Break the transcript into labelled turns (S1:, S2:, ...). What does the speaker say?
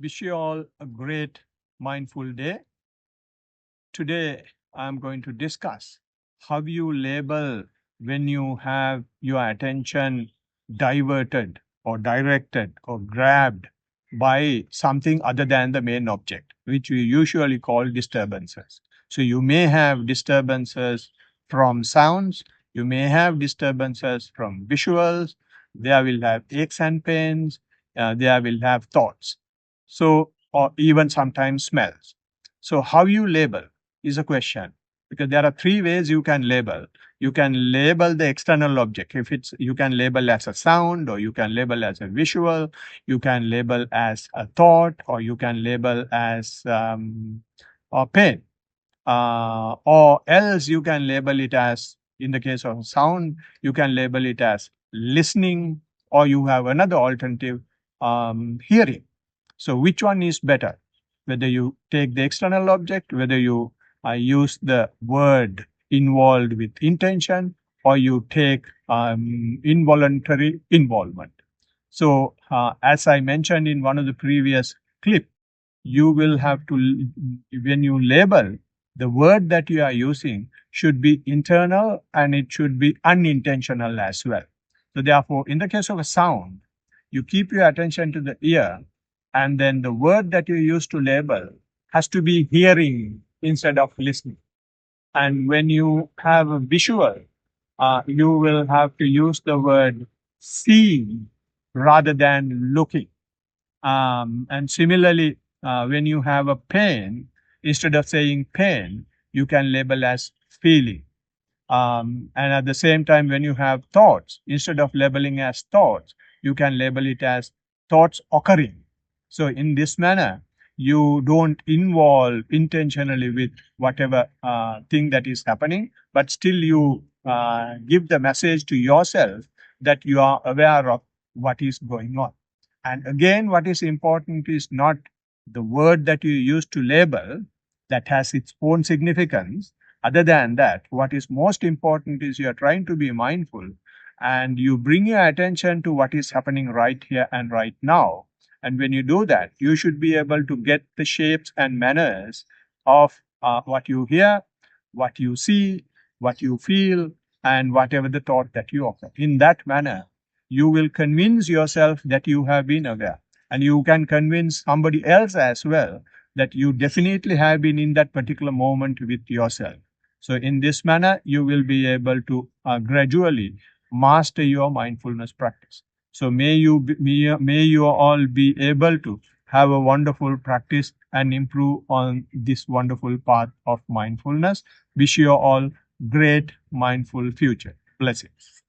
S1: Wish you all a great mindful day. Today, I'm going to discuss how you label when you have your attention diverted or directed or grabbed by something other than the main object, which we usually call disturbances. So you may have disturbances from sounds, you may have disturbances from visuals, there will have aches and pains, there will have thoughts. So, or even sometimes smells. So how you label is a question, because there are three ways you can label. You can label the external object. If it's, you can label as a sound, or you can label as a visual, you can label as a thought, or you can label as a pain. Or else you can label it as, in the case of sound, you can label it as listening, or you have another alternative, hearing. So which one is better? Whether you take the external object, whether you use the word involved with intention, or you take involuntary involvement. So as I mentioned in one of the previous clip, you will have to, when you label, the word that you are using should be internal and it should be unintentional as well. So therefore, in the case of a sound, you keep your attention to the ear, and then the word that you use to label has to be hearing instead of listening. And when you have a visual, you will have to use the word seeing rather than looking. And similarly, when you have a pain, instead of saying pain, you can label as feeling. And at the same time, when you have thoughts, instead of labeling as thoughts, you can label it as thoughts occurring. So in this manner, you don't involve intentionally with whatever thing that is happening, but still you give the message to yourself that you are aware of what is going on. And again, what is important is not the word that you use to label, that has its own significance. Other than that, what is most important is you are trying to be mindful and you bring your attention to what is happening right here and right now. And when you do that, you should be able to get the shapes and manners of what you hear, what you see, what you feel, and whatever the thought that you offer. In that manner, you will convince yourself that you have been aware. And you can convince somebody else as well that you definitely have been in that particular moment with yourself. So in this manner, you will be able to gradually master your mindfulness practice. So may you all be able to have a wonderful practice and improve on this wonderful path of mindfulness. Wish you all great mindful future. Blessings.